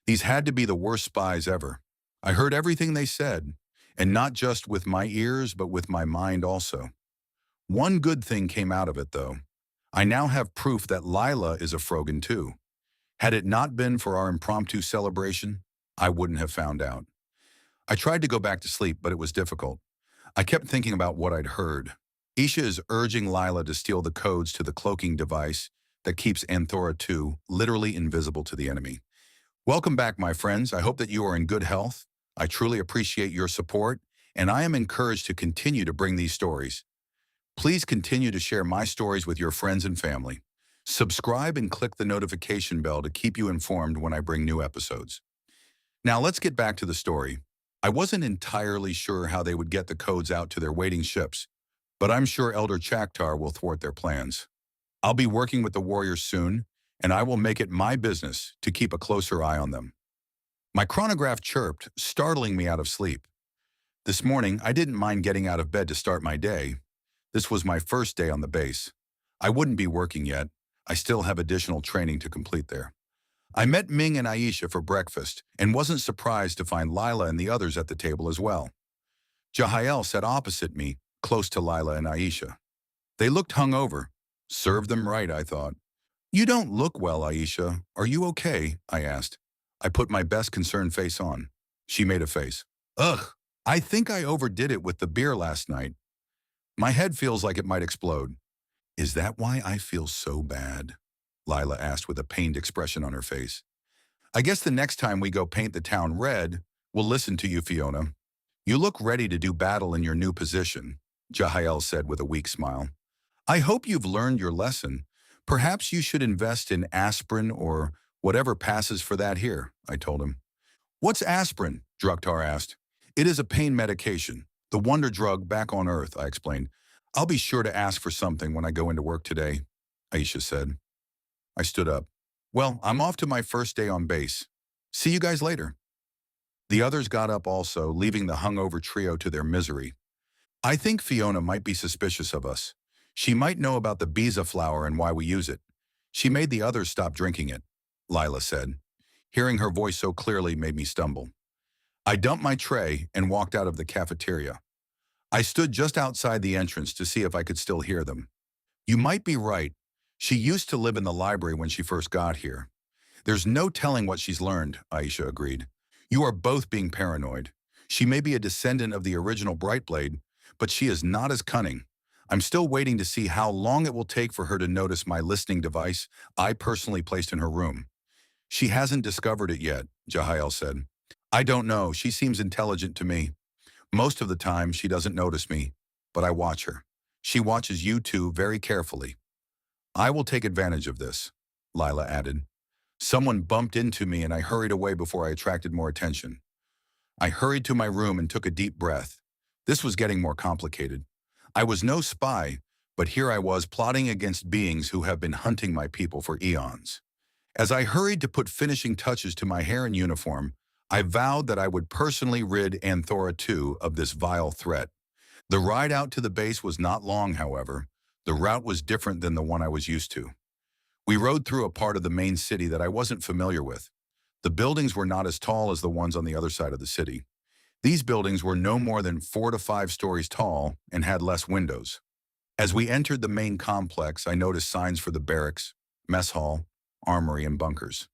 These had to be the worst spies ever. I heard everything they said, and not just with my ears, but with my mind also. One good thing came out of it, though. I now have proof that Lila is a Frogan too. Had it not been for our impromptu celebration, I wouldn't have found out. I tried to go back to sleep, but it was difficult. I kept thinking about what I'd heard. Isha is urging Lila to steal the codes to the cloaking device that keeps ANTHORA 2 literally invisible to the enemy. Welcome back, my friends. I hope that you are in good health. I truly appreciate your support, and I am encouraged to continue to bring these stories. Please continue to share my stories with your friends and family. Subscribe and click the notification bell to keep you informed when I bring new episodes. Now let's get back to the story. I wasn't entirely sure how they would get the codes out to their waiting ships, but I'm sure Elder Chaktar will thwart their plans. I'll be working with the warriors soon, and I will make it my business to keep a closer eye on them. My chronograph chirped, startling me out of sleep. This morning, I didn't mind getting out of bed to start my day. This was my first day on the base. I wouldn't be working yet. I still have additional training to complete there. I met Ming and Aisha for breakfast and wasn't surprised to find Lila and the others at the table as well. Jahael sat opposite me, close to Lila and Aisha. They looked hungover. Served them right, I thought. "You don't look well, Aisha. Are you okay?" I asked. I put my best concerned face on. She made a face. "Ugh, I think I overdid it with the beer last night. My head feels like it might explode." "Is that why I feel so bad?" Lila asked with a pained expression on her face. "I guess the next time we go paint the town red, we'll listen to you, Fiona. You look ready to do battle in your new position," Jahael said with a weak smile. "I hope you've learned your lesson. Perhaps you should invest in aspirin or whatever passes for that here," I told him. "What's aspirin?" Draktar asked. "It is a pain medication, the wonder drug back on Earth," I explained. "I'll be sure to ask for something when I go into work today," Aisha said. I stood up. "Well, I'm off to my first day on base. See you guys later." The others got up also, leaving the hungover trio to their misery. "I think Fiona might be suspicious of us. She might know about the Biza flower and why we use it. She made the others stop drinking it," Lila said. Hearing her voice so clearly made me stumble. I dumped my tray and walked out of the cafeteria. I stood just outside the entrance to see if I could still hear them. "You might be right. She used to live in the library when she first got here. There's no telling what she's learned," Aisha agreed. "You are both being paranoid. She may be a descendant of the original BRIGHTBLADE, but she is not as cunning. I'm still waiting to see how long it will take for her to notice my listening device I personally placed in her room." "She hasn't discovered it yet," Jahael said. "I don't know. She seems intelligent to me. Most of the time, she doesn't notice me, but I watch her. She watches you two very carefully." "I will take advantage of this," Lila added. Someone bumped into me and I hurried away before I attracted more attention. I hurried to my room and took a deep breath. This was getting more complicated. I was no spy, but here I was plotting against beings who have been hunting my people for eons. As I hurried to put finishing touches to my hair and uniform, I vowed that I would personally rid ANTHORA 2 of this vile threat. The ride out to the base was not long, however. The route was different than the one I was used to. We rode through a part of the main city that I wasn't familiar with. The buildings were not as tall as the ones on the other side of the city. These buildings were no more than 4 to 5 stories tall and had less windows. As we entered the main complex, I noticed signs for the barracks, mess hall, armory, and bunkers.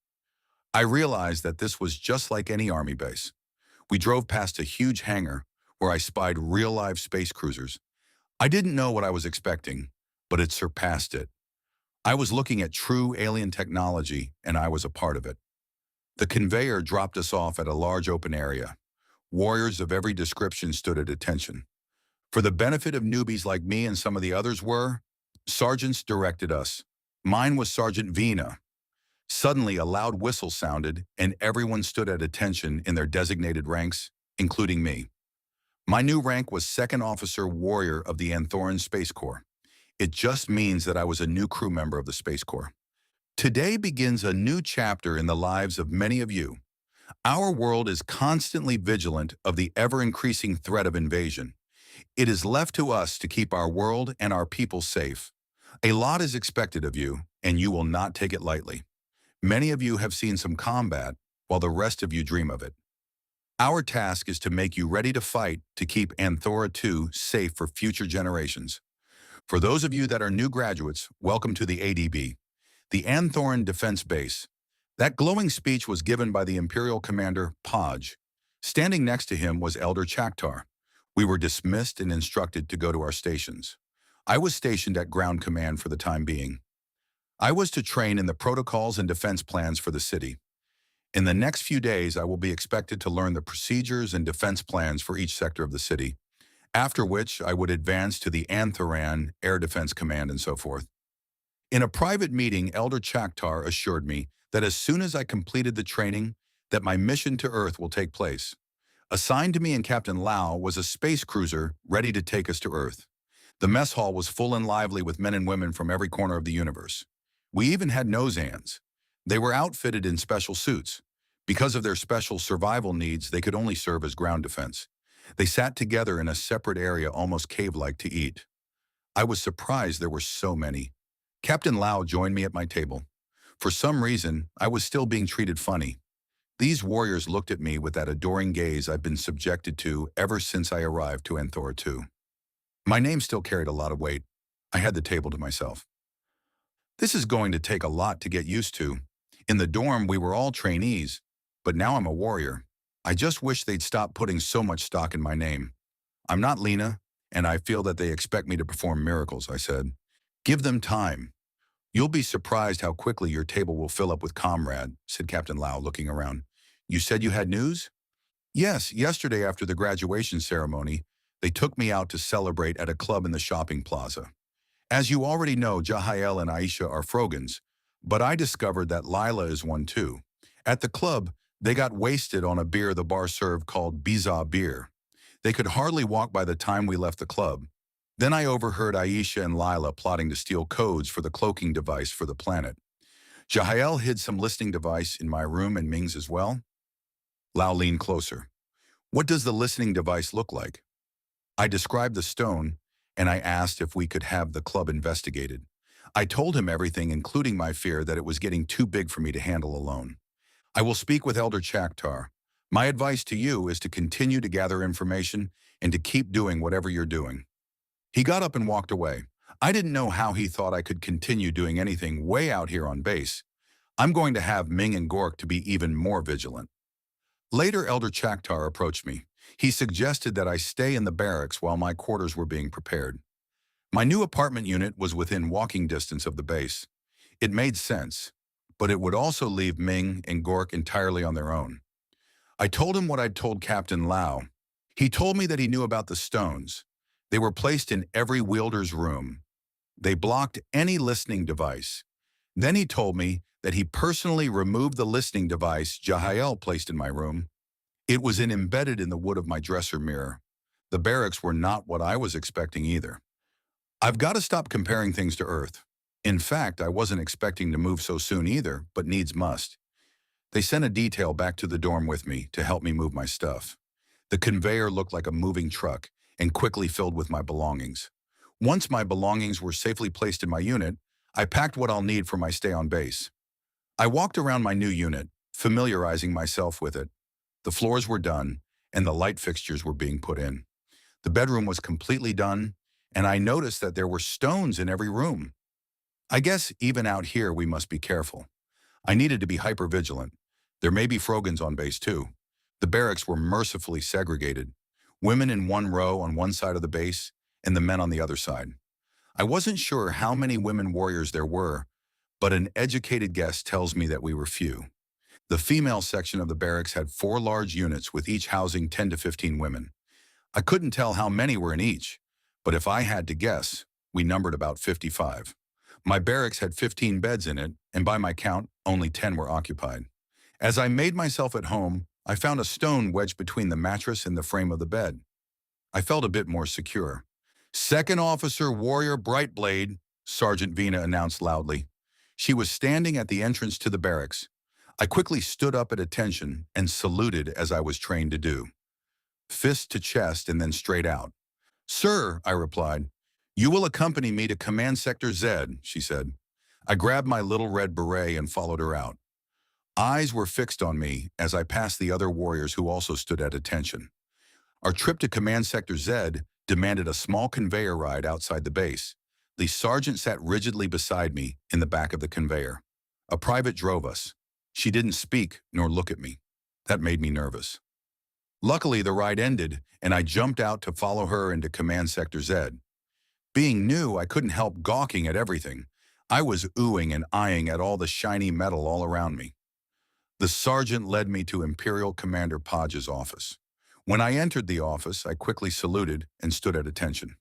I realized that this was just like any army base. We drove past a huge hangar where I spied real-life space cruisers. I didn't know what I was expecting, but it surpassed it. I was looking at true alien technology, and I was a part of it. The conveyor dropped us off at a large open area. Warriors of every description stood at attention. For the benefit of newbies like me and some of the others sergeants directed us. Mine was Sergeant Vina. Suddenly, a loud whistle sounded, and everyone stood at attention in their designated ranks, including me. My new rank was Second Officer Warrior of the Anthoran Space Corps. It just means that I was a new crew member of the Space Corps. Today begins a new chapter in the lives of many of you. Our world is constantly vigilant of the ever-increasing threat of invasion. It is left to us to keep our world and our people safe. A lot is expected of you, and you will not take it lightly. Many of you have seen some combat, while the rest of you dream of it. Our task is to make you ready to fight to keep ANTHORA 2 safe for future generations. For those of you that are new graduates, welcome to the ADB, the Anthoran Defense Base. That glowing speech was given by the Imperial Commander, Podge. Standing next to him was Elder Chaktar. We were dismissed and instructed to go to our stations. I was stationed at ground command for the time being. I was to train in the protocols and defense plans for the city. In the next few days, I will be expected to learn the procedures and defense plans for each sector of the city, after which I would advance to the Anthoran Air Defense Command and so forth. In a private meeting, Elder Chaktar assured me that as soon as I completed the training, that my mission to Earth will take place. Assigned to me and Captain Lau was a space cruiser ready to take us to Earth. The mess hall was full and lively with men and women from every corner of the universe. We even had nosans. They were outfitted in special suits. Because of their special survival needs, they could only serve as ground defense. They sat together in a separate area, almost cave-like, to eat. I was surprised there were so many. Captain Lau joined me at my table. For some reason, I was still being treated funny. These warriors looked at me with that adoring gaze I've been subjected to ever since I arrived to ANTHORA 2. My name still carried a lot of weight. I had the table to myself. This is going to take a lot to get used to. In the dorm, we were all trainees, but now I'm a warrior. I just wish they'd stop putting so much stock in my name. I'm not Lena, and I feel that they expect me to perform miracles, I said. Give them time. You'll be surprised how quickly your table will fill up with comrade, said Captain Lau, looking around. You said you had news? Yes, yesterday after the graduation ceremony, they took me out to celebrate at a club in the shopping plaza. As you already know, Jahael and Aisha are Frogans, but I discovered that Lila is one too. At the club, they got wasted on a beer the bar served called Biza beer. They could hardly walk by the time we left the club. Then I overheard Aisha and Lila plotting to steal codes for the cloaking device for the planet. Jahael hid some listening device in my room and Ming's as well. Lau leaned closer. What does the listening device look like? I described the stone, and I asked if we could have the club investigated. I told him everything, including my fear that it was getting too big for me to handle alone. I will speak with Elder Chaktar. My advice to you is to continue to gather information and to keep doing whatever you're doing. He got up and walked away. I didn't know how he thought I could continue doing anything way out here on base. I'm going to have Ming and Gork to be even more vigilant. Later, Elder Chaktar approached me. He suggested that I stay in the barracks while my quarters were being prepared. My new apartment unit was within walking distance of the base. It made sense, but it would also leave Ming and Gork entirely on their own. I told him what I'd told Captain Lau. He told me that he knew about the stones. They were placed in every wielder's room. They blocked any listening device. Then he told me that he personally removed the listening device Jahael placed in my room. It was embedded in the wood of my dresser mirror. The barracks were not what I was expecting either. I've got to stop comparing things to Earth. In fact, I wasn't expecting to move so soon either, but needs must. They sent a detail back to the dorm with me to help me move my stuff. The conveyor looked like a moving truck and quickly filled with my belongings. Once my belongings were safely placed in my unit, I packed what I'll need for my stay on base. I walked around my new unit, familiarizing myself with it. The floors were done, and the light fixtures were being put in. The bedroom was completely done, and I noticed that there were stones in every room. I guess even out here we must be careful. I needed to be hyper-vigilant. There may be Frogans on base too. The barracks were mercifully segregated. Women in one row on one side of the base, and the men on the other side. I wasn't sure how many women warriors there were, but an educated guess tells me that we were few. The female section of the barracks had 4 large units with each housing 10 to 15 women. I couldn't tell how many were in each, but if I had to guess, we numbered about 55. My barracks had 15 beds in it, and by my count, only 10 were occupied. As I made myself at home, I found a stone wedged between the mattress and the frame of the bed. I felt a bit more secure. Second Officer Warrior BRIGHTBLADE, Sergeant Vina announced loudly. She was standing at the entrance to the barracks. I quickly stood up at attention and saluted as I was trained to do. Fist to chest and then straight out. Sir, I replied. You will accompany me to Command Sector Z, she said. I grabbed my little red beret and followed her out. Eyes were fixed on me as I passed the other warriors who also stood at attention. Our trip to Command Sector Z demanded a small conveyor ride outside the base. The sergeant sat rigidly beside me in the back of the conveyor. A private drove us. She didn't speak nor look at me. That made me nervous. Luckily, the ride ended, and I jumped out to follow her into Command Sector Z. Being new, I couldn't help gawking at everything. I was oohing and eyeing at all the shiny metal all around me. The sergeant led me to Imperial Commander Podge's office. When I entered the office, I quickly saluted and stood at attention.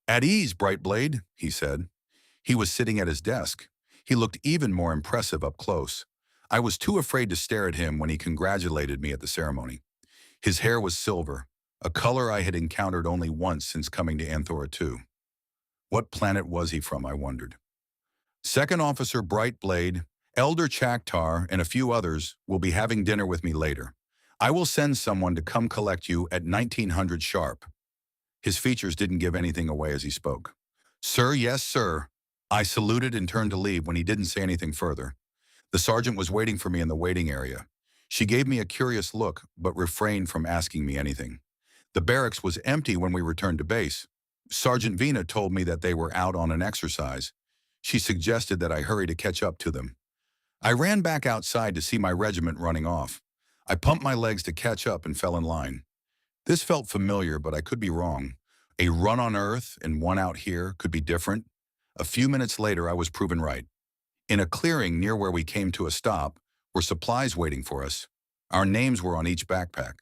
"At ease, BRIGHTBLADE," he said. He was sitting at his desk. He looked even more impressive up close. I was too afraid to stare at him when he congratulated me at the ceremony. His hair was silver, a color I had encountered only once since coming to ANTHORA 2. What planet was he from, I wondered. "Second Officer BRIGHTBLADE, Elder Chaktar, and a few others will be having dinner with me later. I will send someone to come collect you at 1900 sharp." His features didn't give anything away as he spoke. "Sir, yes, sir." I saluted and turned to leave when he didn't say anything further. The sergeant was waiting for me in the waiting area. She gave me a curious look, but refrained from asking me anything. The barracks was empty when we returned to base. Sergeant Vina told me that they were out on an exercise. She suggested that I hurry to catch up to them. I ran back outside to see my regiment running off. I pumped my legs to catch up and fell in line. This felt familiar, but I could be wrong. A run on Earth and one out here could be different. A few minutes later, I was proven right. In a clearing near where we came to a stop were supplies waiting for us. Our names were on each backpack.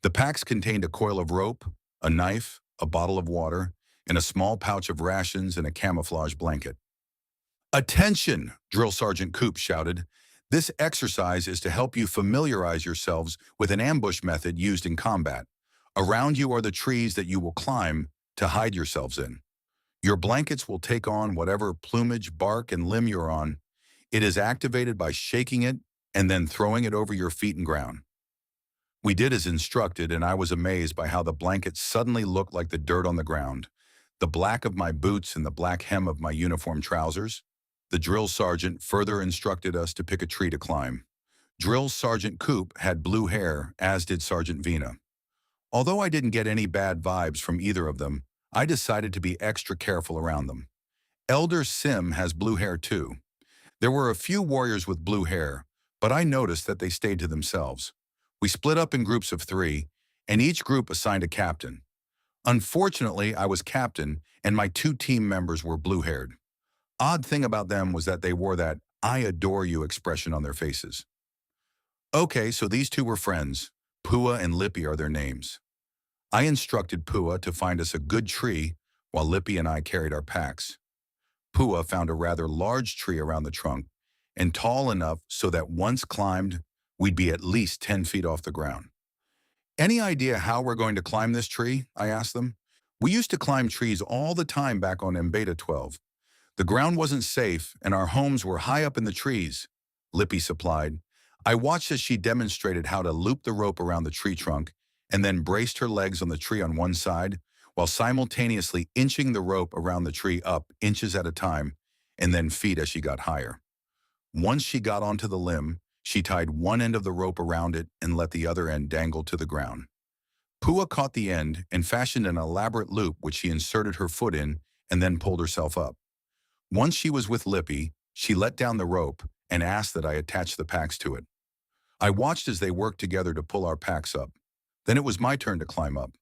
The packs contained a coil of rope, a knife, a bottle of water, and a small pouch of rations and a camouflage blanket. "Attention!" Drill Sergeant Coop shouted. "This exercise is to help you familiarize yourselves with an ambush method used in combat. Around you are the trees that you will climb to hide yourselves in. Your blankets will take on whatever plumage, bark, and limb you're on. It is activated by shaking it and then throwing it over your feet and ground." We did as instructed, and I was amazed by how the blanket suddenly looked like the dirt on the ground. The black of my boots and the black hem of my uniform trousers. The drill sergeant further instructed us to pick a tree to climb. Drill Sergeant Coop had blue hair, as did Sergeant Vina. Although I didn't get any bad vibes from either of them, I decided to be extra careful around them. Elder Sim has blue hair too. There were a few warriors with blue hair, but I noticed that they stayed to themselves. We split up in groups of 3, and each group assigned a captain. Unfortunately, I was captain, and my 2 team members were blue-haired. Odd thing about them was that they wore that "I adore you" expression on their faces. Okay, so these 2 were friends. Pua and Lippy are their names. I instructed Pua to find us a good tree while Lippy and I carried our packs. Pua found a rather large tree around the trunk and tall enough so that once climbed, we'd be at least 10 feet off the ground. "Any idea how we're going to climb this tree?" I asked them. "We used to climb trees all the time back on Mbeta 12. The ground wasn't safe and our homes were high up in the trees," Lippy supplied. I watched as she demonstrated how to loop the rope around the tree trunk and then braced her legs on the tree on one side while simultaneously inching the rope around the tree up inches at a time and then feet as she got higher. Once she got onto the limb, she tied one end of the rope around it and let the other end dangle to the ground. Pua caught the end and fashioned an elaborate loop which she inserted her foot in and then pulled herself up. Once she was with Lippy, she let down the rope and asked that I attach the packs to it. I watched as they worked together to pull our packs up. Then it was my turn to climb up.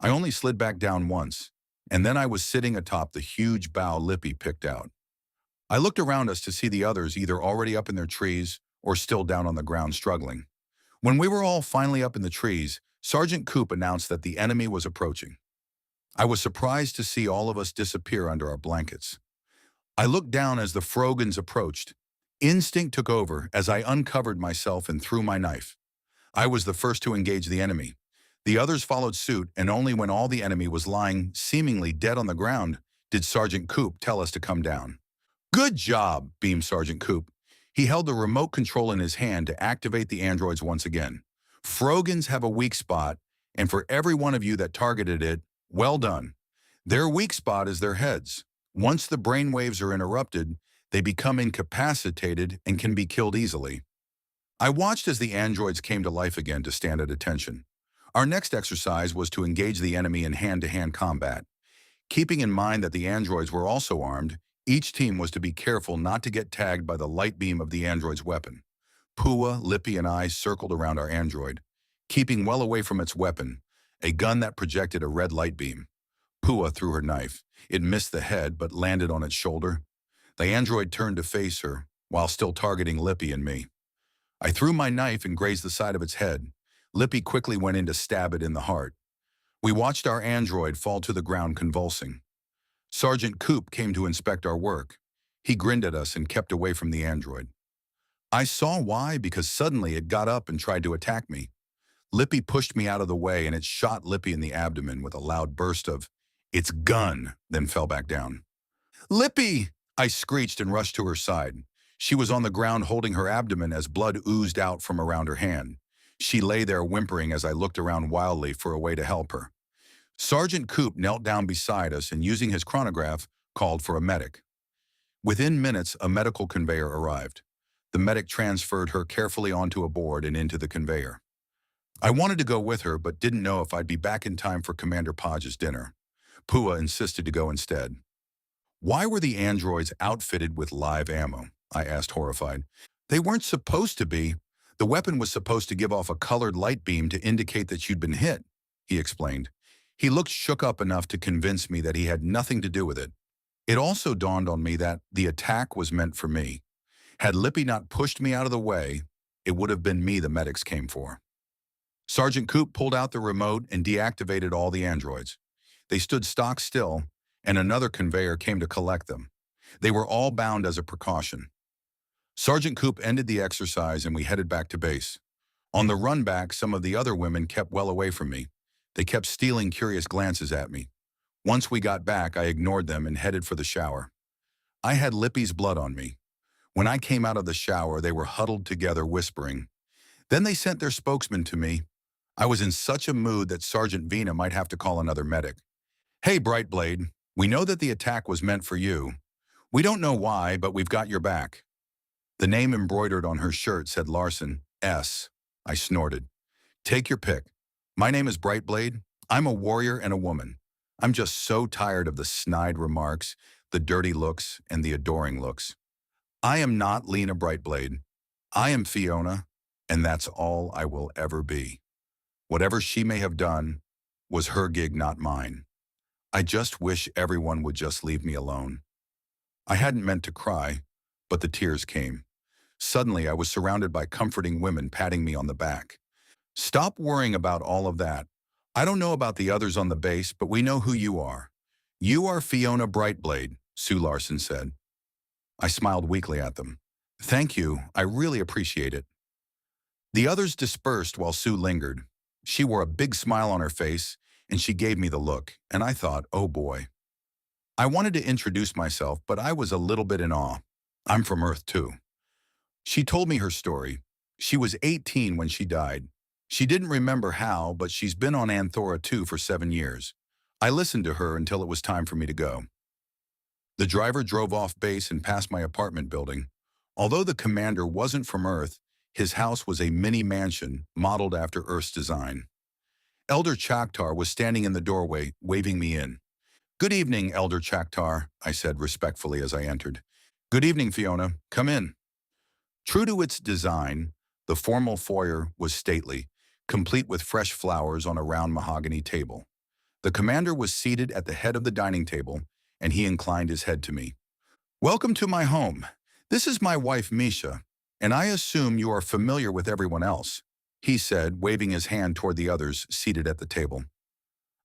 I only slid back down once, and then I was sitting atop the huge bough Lippy picked out. I looked around us to see the others either already up in their trees or still down on the ground struggling. When we were all finally up in the trees, Sergeant Coop announced that the enemy was approaching. I was surprised to see all of us disappear under our blankets. I looked down as the Frogans approached. Instinct took over as I uncovered myself and threw my knife. I was the first to engage the enemy. The others followed suit, and only when all the enemy was lying seemingly dead on the ground did Sergeant Coop tell us to come down. "Good job," beamed Sergeant Coop. He held the remote control in his hand to activate the androids once again. "Frogans have a weak spot, and for every one of you that targeted it, well done. Their weak spot is their heads. Once the brain waves are interrupted, they become incapacitated and can be killed easily." I watched as the androids came to life again to stand at attention. Our next exercise was to engage the enemy in hand-to-hand combat. Keeping in mind that the androids were also armed, each team was to be careful not to get tagged by the light beam of the android's weapon. Pua, Lippy, and I circled around our android, keeping well away from its weapon, a gun that projected a red light beam. Pua threw her knife. It missed the head but landed on its shoulder. The android turned to face her, while still targeting Lippy and me. I threw my knife and grazed the side of its head. Lippy quickly went in to stab it in the heart. We watched our android fall to the ground convulsing. Sergeant Coop came to inspect our work. He grinned at us and kept away from the android. I saw why, because suddenly it got up and tried to attack me. Lippy pushed me out of the way and it shot Lippy in the abdomen with a loud burst of, "It's gun," then fell back down. "Lippy!" I screeched and rushed to her side. She was on the ground holding her abdomen as blood oozed out from around her hand. She lay there whimpering as I looked around wildly for a way to help her. Sergeant Coop knelt down beside us and, using his chronograph, called for a medic. Within minutes, a medical conveyor arrived. The medic transferred her carefully onto a board and into the conveyor. I wanted to go with her, but didn't know if I'd be back in time for Commander Podge's dinner. Pua insisted to go instead. Why were the androids outfitted with live ammo? I asked, horrified. They weren't supposed to be. The weapon was supposed to give off a colored light beam to indicate that you'd been hit, he explained. He looked shook up enough to convince me that he had nothing to do with it. It also dawned on me that the attack was meant for me. Had Lippy not pushed me out of the way, it would have been me the medics came for. Sergeant Coop pulled out the remote and deactivated all the androids. They stood stock still, and another conveyor came to collect them. They were all bound as a precaution. Sergeant Coop ended the exercise and we headed back to base. On the run back, some of the other women kept well away from me. They kept stealing curious glances at me. Once we got back, I ignored them and headed for the shower. I had Lippy's blood on me. When I came out of the shower, they were huddled together whispering. Then they sent their spokesman to me. I was in such a mood that Sergeant Vina might have to call another medic. "Hey, BRIGHTBLADE, we know that the attack was meant for you. We don't know why, but we've got your back." The name embroidered on her shirt said Larson, S. I snorted. "Take your pick. My name is BRIGHTBLADE. I'm a warrior and a woman. I'm just so tired of the snide remarks, the dirty looks, and the adoring looks. I am not Lena BRIGHTBLADE. I am Fiona, and that's all I will ever be. Whatever she may have done was her gig, not mine. I just wish everyone would just leave me alone." I hadn't meant to cry, but the tears came. Suddenly, I was surrounded by comforting women patting me on the back. "Stop worrying about all of that. I don't know about the others on the base, but we know who you are. You are Fiona BRIGHTBLADE," Sue Larson said. I smiled weakly at them. "Thank you, I really appreciate it." The others dispersed while Sue lingered. She wore a big smile on her face, and she gave me the look, and I thought, oh boy. I wanted to introduce myself, but I was a little bit in awe. I'm from Earth too. She told me her story. She was 18 when she died. She didn't remember how, but she's been on ANTHORA 2 for 7 years. I listened to her until it was time for me to go. The driver drove off base and past my apartment building. Although the commander wasn't from Earth, his house was a mini mansion modeled after Earth's design. Elder Chaktar was standing in the doorway, waving me in. "Good evening, Elder Chaktar," I said respectfully as I entered. "Good evening, Fiona. Come in." True to its design, the formal foyer was stately, complete with fresh flowers on a round mahogany table. The commander was seated at the head of the dining table, and he inclined his head to me. "Welcome to my home. This is my wife, Misha, and I assume you are familiar with everyone else," he said, waving his hand toward the others seated at the table.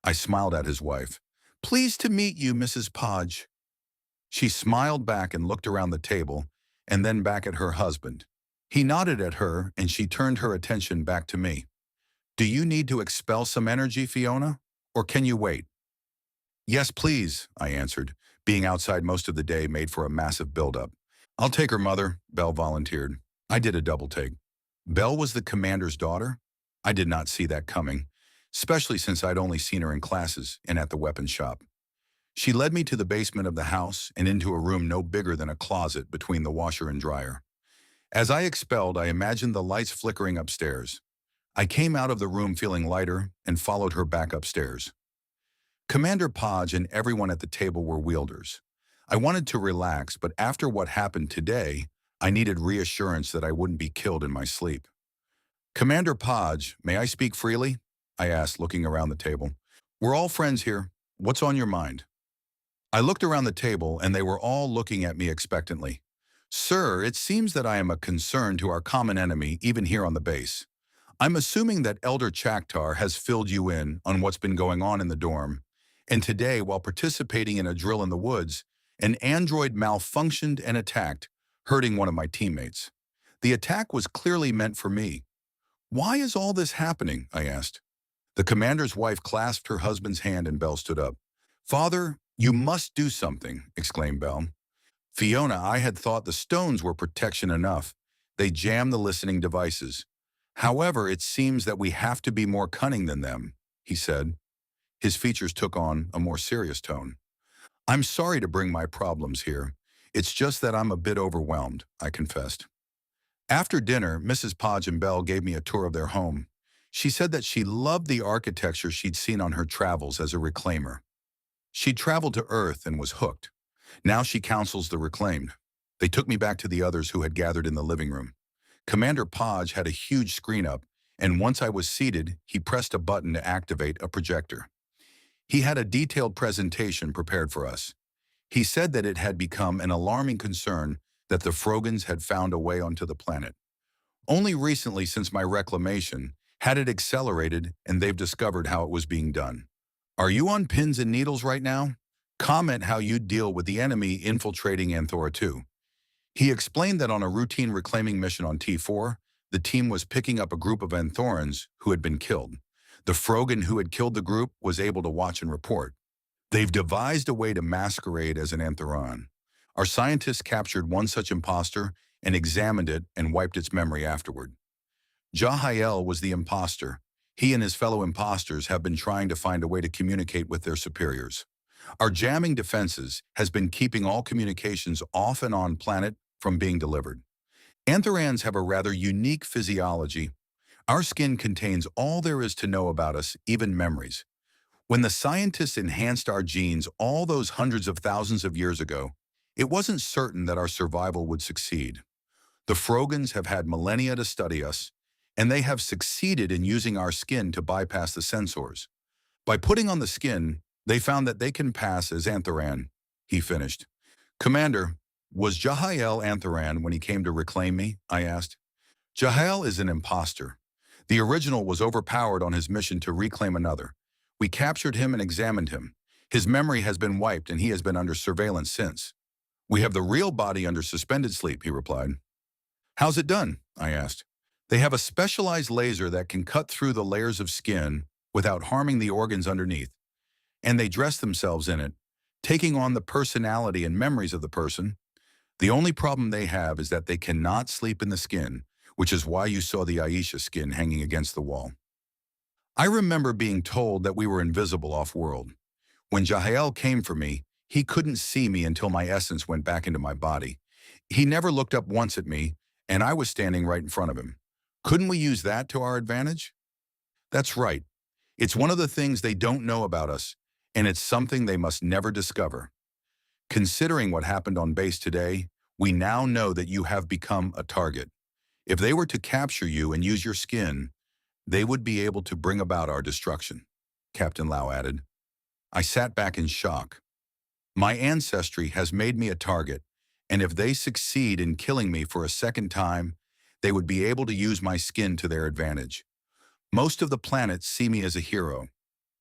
I smiled at his wife. "Pleased to meet you, Mrs. Podge." She smiled back and looked around the table, and then back at her husband. He nodded at her, and she turned her attention back to me. "Do you need to expel some energy, Fiona, or can you wait?" "Yes, please," I answered. Being outside most of the day made for a massive buildup. "I'll take her, Mother," Belle volunteered. I did a double take. Belle was the commander's daughter? I did not see that coming, especially since I'd only seen her in classes and at the weapons shop. She led me to the basement of the house and into a room no bigger than a closet between the washer and dryer. As I expelled, I imagined the lights flickering upstairs. I came out of the room feeling lighter and followed her back upstairs. Commander Podge and everyone at the table were wielders. I wanted to relax, but after what happened today, I needed reassurance that I wouldn't be killed in my sleep. Commander Podge, may I speak freely? I asked, looking around the table. We're all friends here. What's on your mind? I looked around the table and they were all looking at me expectantly. Sir, it seems that I am a concern to our common enemy even here on the base. I'm assuming that Elder Chaktar has filled you in on what's been going on in the dorm. And today, while participating in a drill in the woods, an android malfunctioned and attacked, hurting one of my teammates. The attack was clearly meant for me. Why is all this happening? I asked. The commander's wife clasped her husband's hand and Belle stood up. Father, you must do something, exclaimed Belle. Fiona, I had thought the stones were protection enough. They jam the listening devices. However, it seems that we have to be more cunning than them, he said. His features took on a more serious tone. I'm sorry to bring my problems here. It's just that I'm a bit overwhelmed, I confessed. After dinner, Mrs. Podge and Belle gave me a tour of their home. She said that she loved the architecture she'd seen on her travels as a reclaimer. She'd traveled to Earth and was hooked. Now she counsels the reclaimed. They took me back to the others who had gathered in the living room. Commander Podge had a huge screen up, and once I was seated, he pressed a button to activate a projector. He had a detailed presentation prepared for us. He said that it had become an alarming concern that the Frogans had found a way onto the planet. Only recently, since my reclamation, had it accelerated and they've discovered how it was being done. Are you on pins and needles right now? Comment how you'd deal with the enemy infiltrating ANTHORA 2. He explained that on a routine reclaiming mission on T4, the team was picking up a group of Anthorans who had been killed. The Frogan who had killed the group was able to watch and report. They've devised a way to masquerade as an Anthoran. Our scientists captured one such imposter and examined it and wiped its memory afterward. Jahael was the imposter. He and his fellow imposters have been trying to find a way to communicate with their superiors. Our jamming defenses has been keeping all communications off and on planet from being delivered. Anthorans have a rather unique physiology. Our skin contains all there is to know about us, even memories. When the scientists enhanced our genes all those hundreds of thousands of years ago, it wasn't certain that our survival would succeed. The Frogans have had millennia to study us, and they have succeeded in using our skin to bypass the sensors. By putting on the skin, they found that they can pass as Anthoran, he finished. Commander, was Jahael Anthoran when he came to reclaim me? I asked. Jahael is an imposter. The original was overpowered on his mission to reclaim another. We captured him and examined him. His memory has been wiped and he has been under surveillance since. We have the real body under suspended sleep, he replied. How's it done? I asked. They have a specialized laser that can cut through the layers of skin without harming the organs underneath. And they dress themselves in it, taking on the personality and memories of the person. The only problem they have is that they cannot sleep in the skin, which is why you saw the Aisha skin hanging against the wall. I remember being told that we were invisible off-world. When Jahael came for me, he couldn't see me until my essence went back into my body. He never looked up once at me, and I was standing right in front of him. Couldn't we use that to our advantage? That's right. It's one of the things they don't know about us, and it's something they must never discover. Considering what happened on base today, we now know that you have become a target. If they were to capture you and use your skin, they would be able to bring about our destruction, Captain Lau added. I sat back in shock. My ancestry has made me a target, and if they succeed in killing me for a second time, they would be able to use my skin to their advantage. Most of the planets see me as a hero.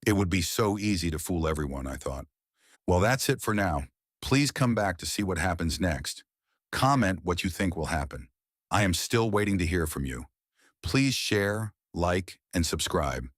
It would be so easy to fool everyone, I thought. Well, that's it for now. Please come back to see what happens next. Comment what you think will happen. I am still waiting to hear from you. Please share, like, and subscribe.